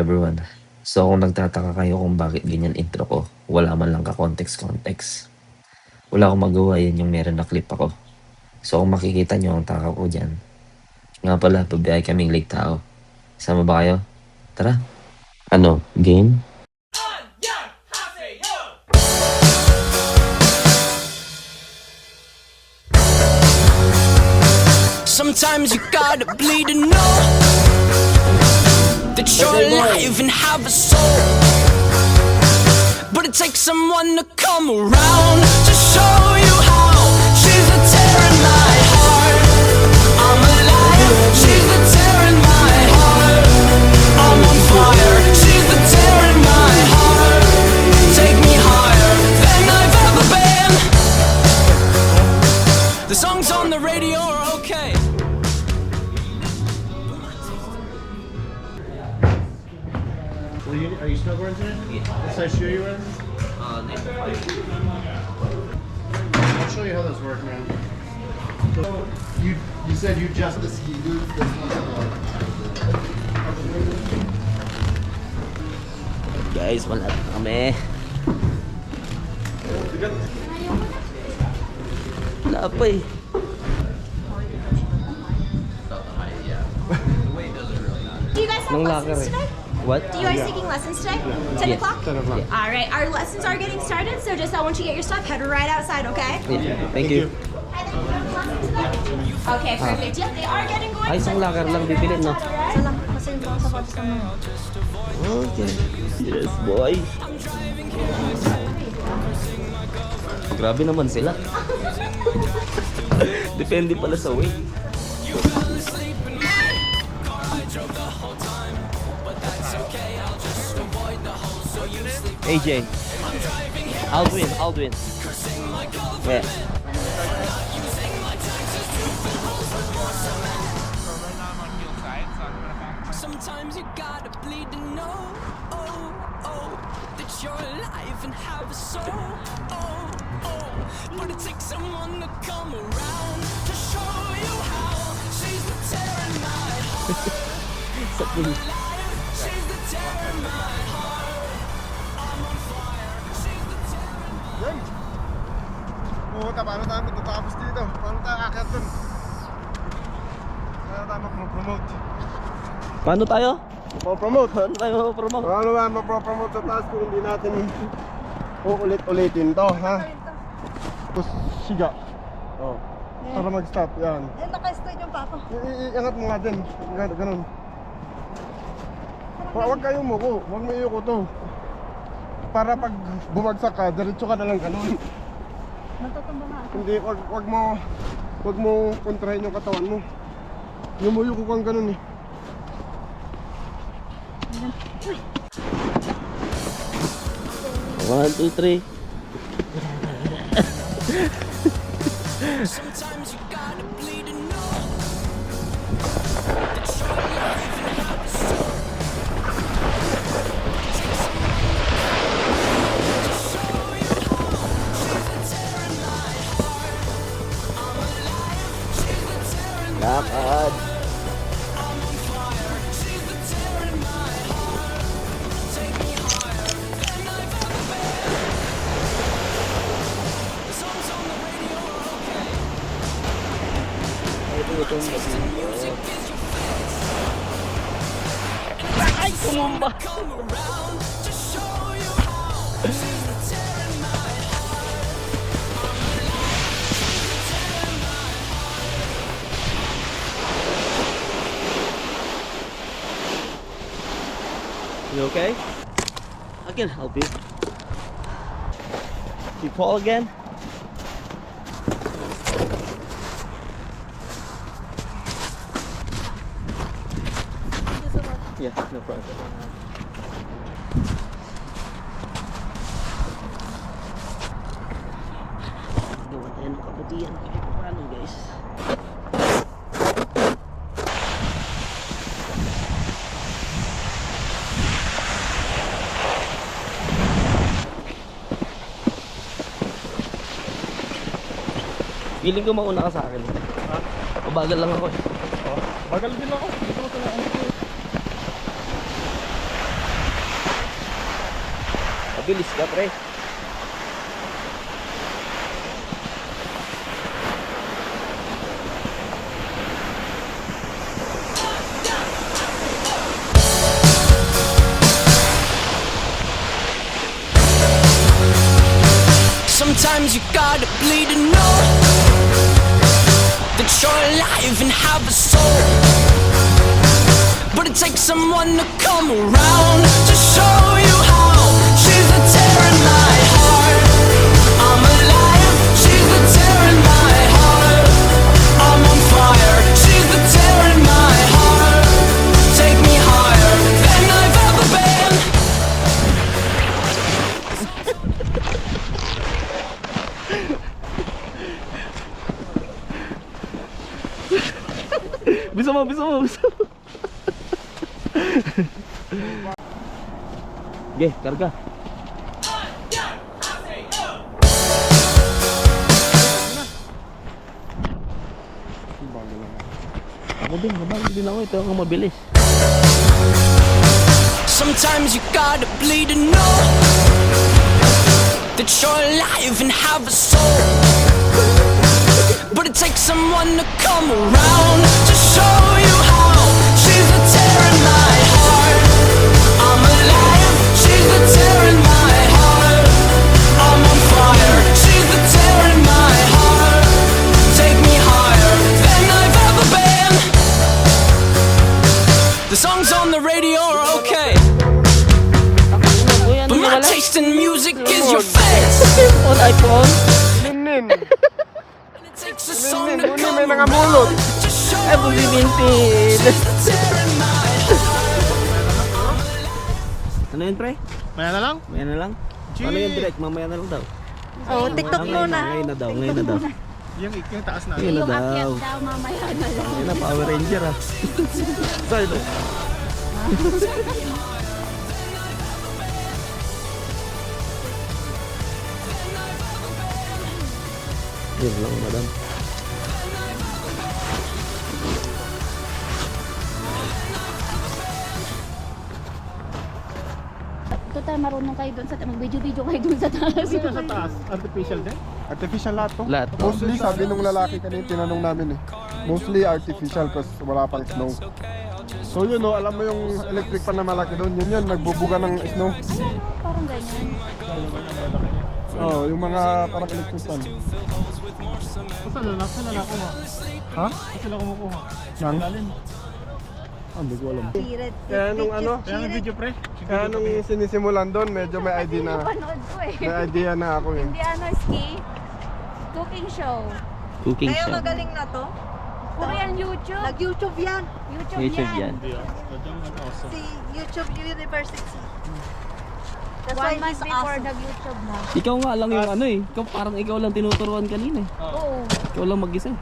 everyone. So kung nagtataka kayo kung bakit ganyan intro ko, wala man lang ka-context. Wala akong magawa, yan yung meron na clip ako. So kung makikita nyo ang taka ko dyan, nga pala, pabiyahe kaming Lake Tao. Sama ba kayo? Tara! Ano? Game? Sometimes you gotta bleed to know that you're alive and have a soul. But it takes someone to come around to show you how. She's the tear in my heart. I'm alive. She's the tear in my heart. I'm on fire. She's the tear in my heart. Take me higher than I've ever been. The songs on the radio are okay. Are you snowboarding today? Yeah. What size shoe are you wearing? 9 to 5. I'll show you how those work, man. So you said you just the ski boots. Guys, wala na kami. Wala pa eh. Do you guys have lessons today? What? Do you guys taking lessons today? 10 o'clock? 10 o'clock. All right, our lessons are getting started, so just once you get your stuff, head right outside, okay? Yeah. Thank you. Okay, perfect. Yep, they are getting going. Ay, isang locker lang bibili, no? Isa lang, kasi yung mga sapatos naman. Okay. Yes, boy. Grabe naman sila. Depende pala sa weight. AJ, I'll win. Yeah. Sometimes you gotta bleed to know, that you're alive and have a soul, but it takes someone to come around to show you how. She's the tear in my heart. I'm alive. She's the tear in my heart. I'm on fire. She's the tear in my heart. Yan. Puta, paano tayo matatapos dito? Paano tayo akit dun? Paano tayo mag-promote? Paano tayo? Promote? Paano tayo promote? Paano ba mag-promote sa taas kung hindi natin uulit-ulitin to, ha? Tapos, siga. Oh. Para mag-stop, yan. Eh, naka-straight yung papa. Iangat mo nga din. Ganun. Huwag kayo muko. Huwag mo iyuko to. Para pag bumagsak ka, diretso ka na lang ganun. Matutumba nga. Hindi, wag mo kontrahin yung katawan mo. Lumuyuko kang ganun eh. One, two, three. Sometimes you gotta bleed to know that you're alive and have a soul. Lakad. Ay, tumumba. You okay? I can help you. You fall again? Yeah, no problem. Gawa tayo ng kabutihan. Paano guys? Feeling ko mauna ka sa akin. Ha? Mabagal lang ako eh. Oh, bagal din ako. Dito ko sa ano ko. Mabilis ka, pre. Sometimes you gotta bleed to know that you're alive and have a soul. But it takes someone to come around to show you how. She's a tear in my heart. I'm alive. She's a tear in my heart. I'm on fire. She's a tear in my heart. Take me higher than I've ever been. Bisa mo. Ge, karga. Ako din ako. Ito ang mabilis. Sometimes you gotta bleed to know that you're alive and have a soul. But it takes someone to come around to show you how. She's a tear in my heart. I'm alive. She's a tear in my heart. I'm on fire. She's a tear in my heart. Take me higher than I've ever been. The songs on the radio are okay, but my taste in music is your face. On iPhone. Nin. It takes a song to Nin, come may nangamulot. around to show Ay, bumimintin. she's a tear in my heart. Ano yun, pre? Maya na lang? Maya na lang? Paano yun, direct? Mamaya na lang daw. Oh, TikTok muna. Ngayon na daw. Yung taas na. Ngayon na daw. daw, mamaya na lang. Ngayon na, Power Ranger ah. Sorry. Yun lang, madam. Ito tayo, marunong kayo doon sa mag-video-video kayo doon sa taas. Sa taas, artificial din? Artificial lahat to. Lahat. Mostly, sabi nung lalaki kanina, tinanong namin eh. Mostly artificial kasi wala pang snow. So yun no, alam mo yung electric pan na malaki doon, yun nagbubuga ng snow. Parang ganyan. Oh, yung mga parang electric pan. Saan na nakuha? Ha? Saan sila kumukuha? Nang? Lalim. Hindi ko alam. Sirit. Kaya nung ano, Kaya may video pre? kaya nung sinisimulan doon, medyo may idea na, Panood ko eh. may idea na ako eh. Hindi ski. Cooking show. Cooking Kaya show. magaling na to. Korean YouTube. Nag-YouTube yan. YouTube yan. Hindi ah. Sadyang awesome. Si YouTube University. That's 1 why month he's before awesome. nag-YouTube na. Ikaw nga lang yung ano eh. Ikaw lang tinuturuan kanina eh. Oo. Ikaw lang mag-isa eh.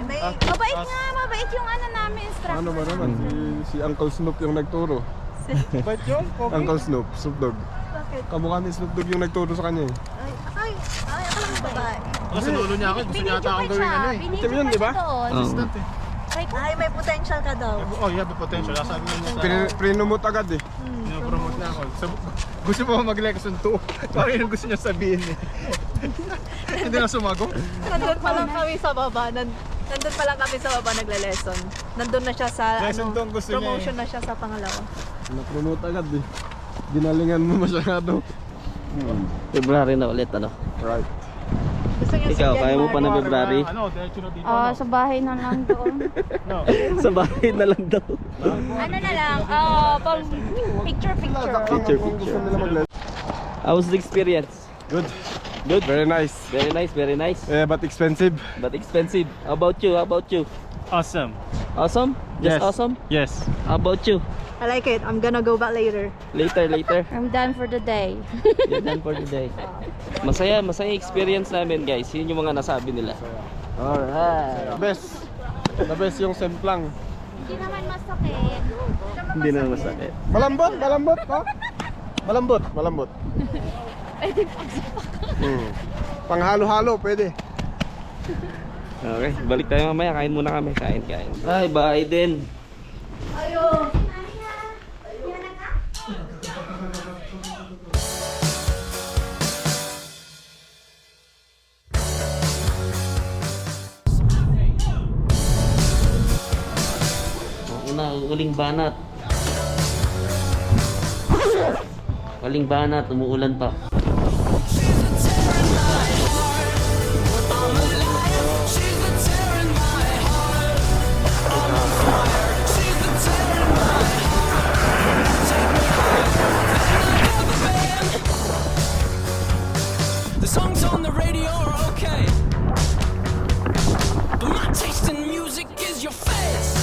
May, Mabait nga, mabait yung ano namin, instructor. Ano ba naman, si Uncle Snoop yung nagturo. Ba't yun? Uncle Snoop, Snoop Dogg. bakit? Kamukha ni Snoop Dogg yung nagturo sa kanya eh. Ay, akala mo babae. Kasi lulo niya ako. Gusto niya ata akong gawin ano eh. Ito yun, di ba? Oo. Assistant eh. Ay, may potential ka daw. Oh, you have the potential. Sabi mo niya sa Prinumot agad eh. pinopromote niya ako. Gusto mo mag-lesson 2. Parang yun ang gusto niya sabihin eh. Hindi na sumagot. Nandun pa lang kami sa baba. Nandun pa lang kami sa baba nagle-lesson. Nandun na siya sa Lesson doon gusto niya promotion na siya sa pangalawa. Napromote agad eh. Ginalingan mo masyado. February na ulit ano. Right. Gusto niya Ikaw, kaya mo pa ng February? Ano, diretso na dito. Sa bahay na lang doon. No. Sa bahay na lang daw. Ano na lang, pang picture-picture. Picture. Gusto nila mag-lesson. How was the experience? Good. Good? Very nice. Very nice, very nice. But expensive. But expensive. How about you? Awesome. Awesome? Just Yes. awesome? Yes. How about you? I like it. I'm gonna go back later. Later. I'm done for the day. You're done for today. Masaya experience namin guys. Yun yung mga nasabi nila. Alright. The best yung semplang. Hindi naman masakit. Hindi na masakit. Malambot ha? Malambot. Panghalo-halo, pwede. Okay, balik tayo mamaya. Kain muna kami. Kain. Ay, bye din. Uling banat. Uling banat, umuulan pa. The songs on the radio are okay, but my taste in music is your face.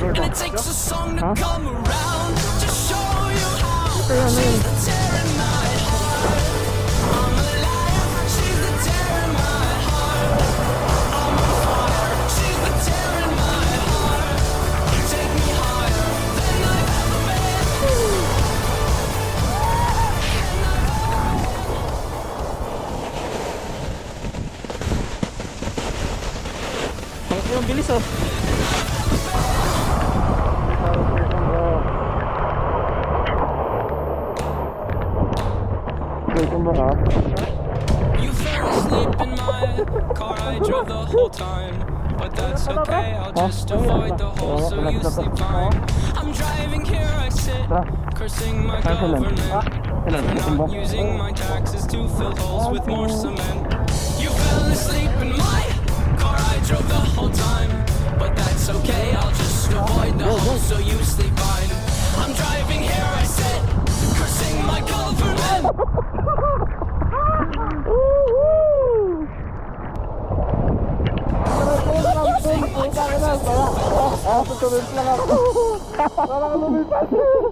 And it takes a song to come around to show you how she's the tear in my heart. I'm a liar, she's the tear in my heart. I'm on fire, she's the tear in my heart. Take me higher than I've ever been. Ang bilis oh. You fell asleep in my car, I drove the whole time. But that's okay, I'll just avoid the hole so you sleep fine. I'm driving here, I sit, cursing my government for not using my taxes to fill holes with more cement. You fell asleep in my car, I drove the whole time. But that's okay, I'll just avoid the hole so you sleep fine. I'm driving here, I sit, cursing my government.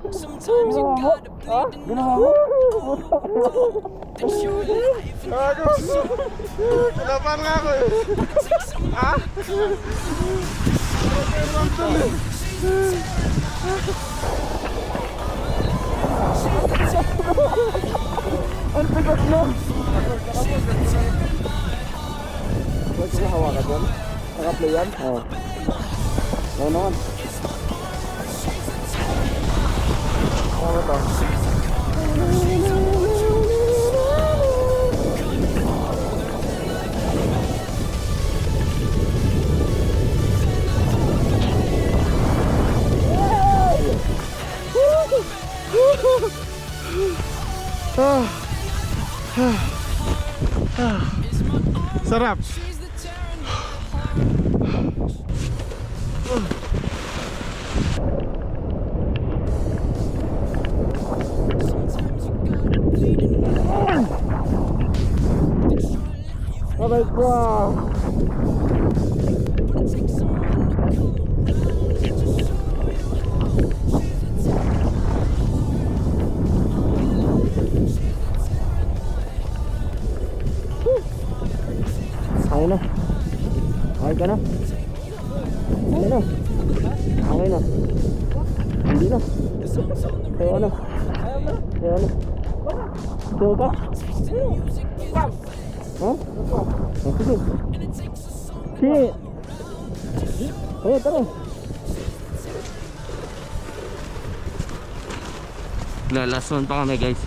Sometimes you gotta bleed to know that your life Kalaban nga ako eh. Ha? Ang tigas mo. Huwag ko hawakan yan. Naka-play yan? Oo. Oo naman. Ano to? Sarap. Aray ko ah. Okay na. Okay ka na. Okay na. Okay na. Hindi na. Kaya ano? Kaya ano? Kaya ba? Ha? Oh, sige. Sige. Tara. Last one pa kami guys.